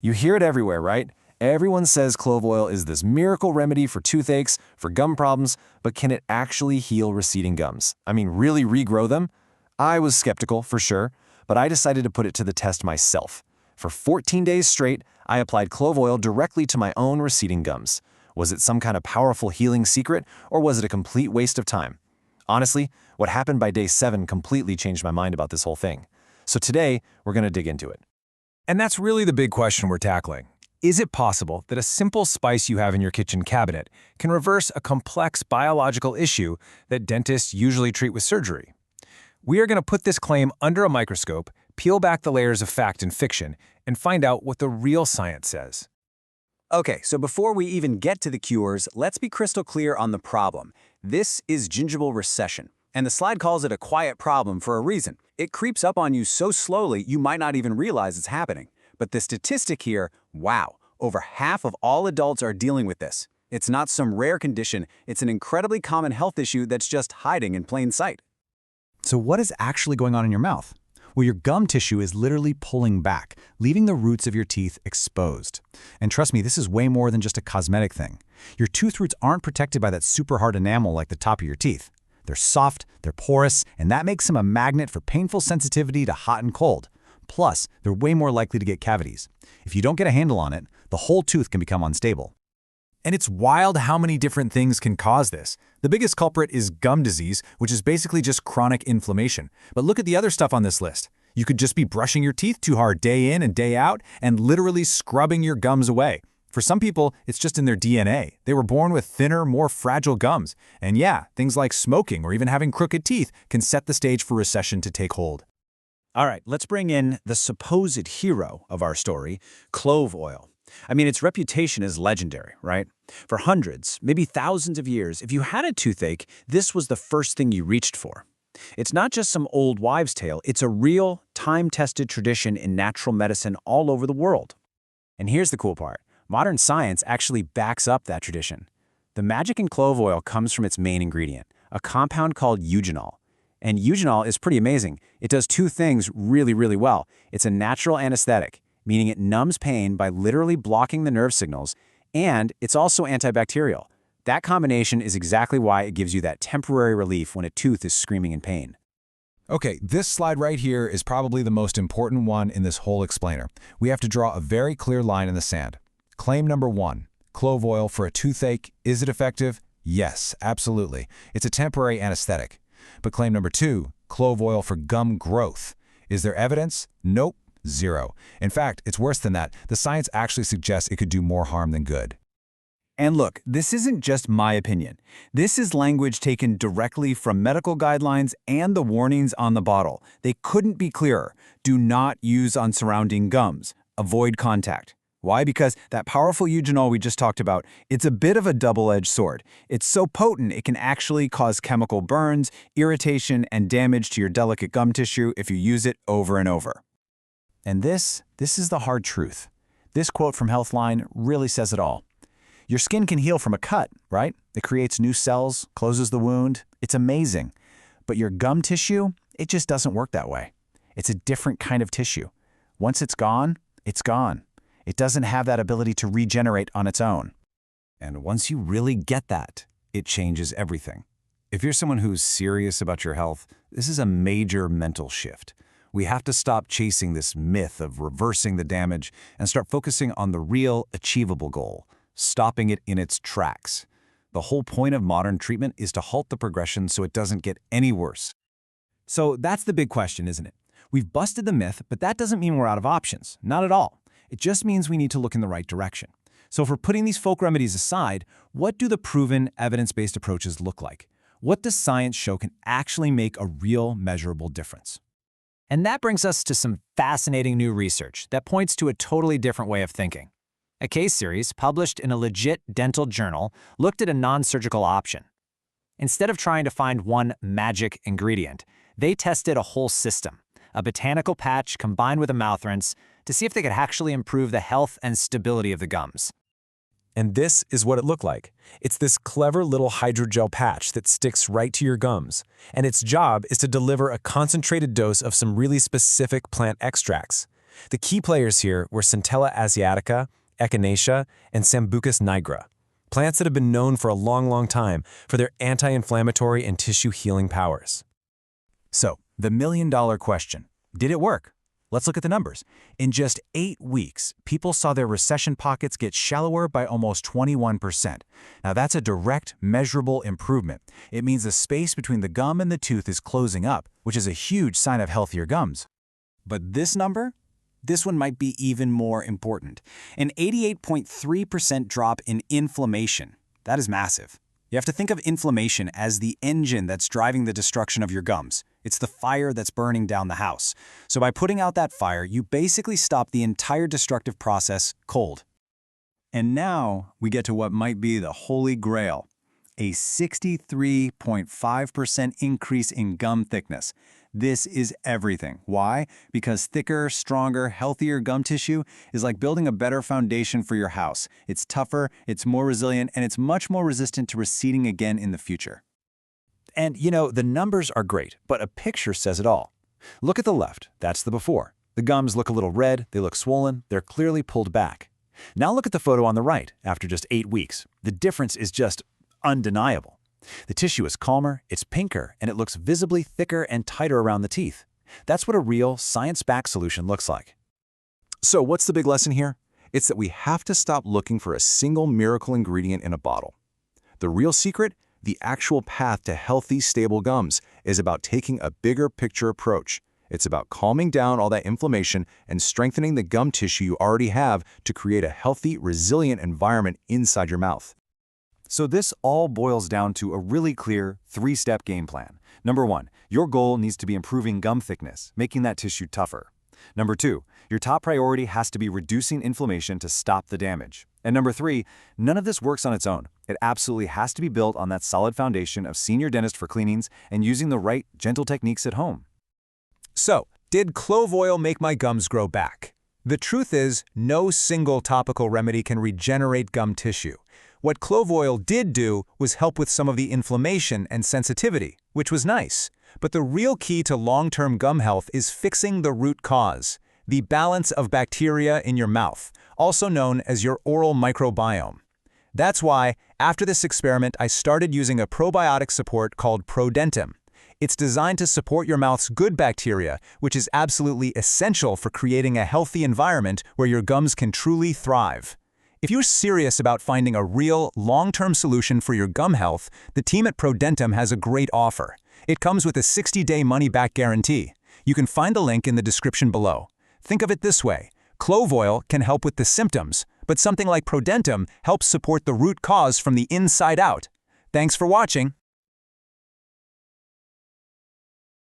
You hear it everywhere, right? Everyone says clove oil is this miracle remedy for toothaches, for gum problems, but can it actually heal receding gums? I mean, really regrow them? I was skeptical, for sure, but I decided to put it to the test myself. For 14 days straight, I applied clove oil directly to my own receding gums. Was it some kind of powerful healing secret, or was it a complete waste of time? Honestly, what happened by day 7 completely changed my mind about this whole thing. So today, we're going to dig into it. And that's really the big question we're tackling. Is it possible that a simple spice you have in your kitchen cabinet can reverse a complex biological issue that dentists usually treat with surgery? We are going to put this claim under a microscope, peel back the layers of fact and fiction, and find out what the real science says. Okay, so before we even get to the cures, let's be crystal clear on the problem. This is gingival recession, and the slide calls it a quiet problem for a reason. It creeps up on you so slowly you might not even realize it's happening. But the statistic here, wow, over half of all adults are dealing with this. It's not some rare condition, it's an incredibly common health issue that's just hiding in plain sight. So what is actually going on in your mouth? Well, your gum tissue is literally pulling back, leaving the roots of your teeth exposed. And trust me, this is way more than just a cosmetic thing. Your tooth roots aren't protected by that super hard enamel like the top of your teeth. They're soft, they're porous, and that makes them a magnet for painful sensitivity to hot and cold. Plus, they're way more likely to get cavities. If you don't get a handle on it, the whole tooth can become unstable. And it's wild how many different things can cause this. The biggest culprit is gum disease, which is basically just chronic inflammation. But look at the other stuff on this list. You could just be brushing your teeth too hard day in and day out and literally scrubbing your gums away. For some people, it's just in their DNA. They were born with thinner, more fragile gums. And yeah, things like smoking or even having crooked teeth can set the stage for recession to take hold. All right, let's bring in the supposed hero of our story, clove oil. I mean, its reputation is legendary, right? For hundreds, maybe thousands of years, if you had a toothache, this was the first thing you reached for. It's not just some old wives' tale, it's a real, time-tested tradition in natural medicine all over the world. And here's the cool part. Modern science actually backs up that tradition. The magic in clove oil comes from its main ingredient, a compound called eugenol. And eugenol is pretty amazing. It does two things really, really well. It's a natural anesthetic, meaning it numbs pain by literally blocking the nerve signals, and it's also antibacterial. That combination is exactly why it gives you that temporary relief when a tooth is screaming in pain. Okay, this slide right here is probably the most important one in this whole explainer. We have to draw a very clear line in the sand. Claim number 1, clove oil for a toothache. Is it effective? Yes, absolutely. It's a temporary anesthetic. But claim number 2, clove oil for gum growth. Is there evidence? Nope, zero. In fact, it's worse than that. The science actually suggests it could do more harm than good. And look, this isn't just my opinion. This is language taken directly from medical guidelines and the warnings on the bottle. They couldn't be clearer. Do not use on surrounding gums. Avoid contact. Why? Because that powerful eugenol we just talked about, it's a bit of a double-edged sword. It's so potent it can actually cause chemical burns, irritation, and damage to your delicate gum tissue if you use it over and over. And this is the hard truth. This quote from Healthline really says it all. Your skin can heal from a cut, right? It creates new cells, closes the wound. It's amazing. But your gum tissue, it just doesn't work that way. It's a different kind of tissue. Once it's gone, it's gone. It doesn't have that ability to regenerate on its own. And once you really get that, it changes everything. If you're someone who's serious about your health, this is a major mental shift. We have to stop chasing this myth of reversing the damage and start focusing on the real, achievable goal, stopping it in its tracks. The whole point of modern treatment is to halt the progression so it doesn't get any worse. So that's the big question, isn't it? We've busted the myth, but that doesn't mean we're out of options. Not at all. It just means we need to look in the right direction. So if we're putting these folk remedies aside, what do the proven, evidence-based approaches look like? What does science show can actually make a real, measurable difference? And that brings us to some fascinating new research that points to a totally different way of thinking. A case series published in a legit dental journal looked at a non-surgical option. Instead of trying to find one magic ingredient, they tested a whole system, a botanical patch combined with a mouth rinse, to see if they could actually improve the health and stability of the gums. And this is what it looked like. It's this clever little hydrogel patch that sticks right to your gums. And its job is to deliver a concentrated dose of some really specific plant extracts. The key players here were Centella asiatica, Echinacea, and Sambucus nigra, plants that have been known for a long time for their anti-inflammatory and tissue-healing powers. So, the million-dollar question. Did it work? Let's look at the numbers. In just 8 weeks, people saw their recession pockets get shallower by almost 21%. Now that's a direct, measurable improvement. It means the space between the gum and the tooth is closing up, which is a huge sign of healthier gums. But this number? This one might be even more important. An 88.3% drop in inflammation. That is massive. You have to think of inflammation as the engine that's driving the destruction of your gums. It's the fire that's burning down the house. So by putting out that fire, you basically stop the entire destructive process cold. And now we get to what might be the holy grail, a 63.5% increase in gum thickness. This is everything. Why? Because thicker, stronger, healthier gum tissue is like building a better foundation for your house. It's tougher, it's more resilient, and it's much more resistant to receding again in the future. And, the numbers are great, but a picture says it all. Look at the left. That's the before. The gums look a little red, they look swollen, they're clearly pulled back. Now look at the photo on the right after just 8 weeks. The difference is just undeniable. The tissue is calmer, it's pinker, and it looks visibly thicker and tighter around the teeth. That's what a real, science-backed solution looks like. So what's the big lesson here? It's that we have to stop looking for a single miracle ingredient in a bottle. The real secret, the actual path to healthy, stable gums, is about taking a bigger picture approach. It's about calming down all that inflammation and strengthening the gum tissue you already have to create a healthy, resilient environment inside your mouth. So this all boils down to a really clear 3-step game plan. Number 1, your goal needs to be improving gum thickness, making that tissue tougher. Number 2, your top priority has to be reducing inflammation to stop the damage. And number 3, none of this works on its own. It absolutely has to be built on that solid foundation of seeing your dentist for cleanings and using the right, gentle techniques at home. So, did clove oil make my gums grow back? The truth is, no single topical remedy can regenerate gum tissue. What clove oil did do was help with some of the inflammation and sensitivity, which was nice. But the real key to long-term gum health is fixing the root cause, the balance of bacteria in your mouth, also known as your oral microbiome. That's why, after this experiment, I started using a probiotic support called Prodentim. It's designed to support your mouth's good bacteria, which is absolutely essential for creating a healthy environment where your gums can truly thrive. If you're serious about finding a real, long-term solution for your gum health, the team at Prodentim has a great offer. It comes with a 60-day money-back guarantee. You can find the link in the description below. Think of it this way. Clove oil can help with the symptoms, but something like Prodentim helps support the root cause from the inside out. Thanks for watching.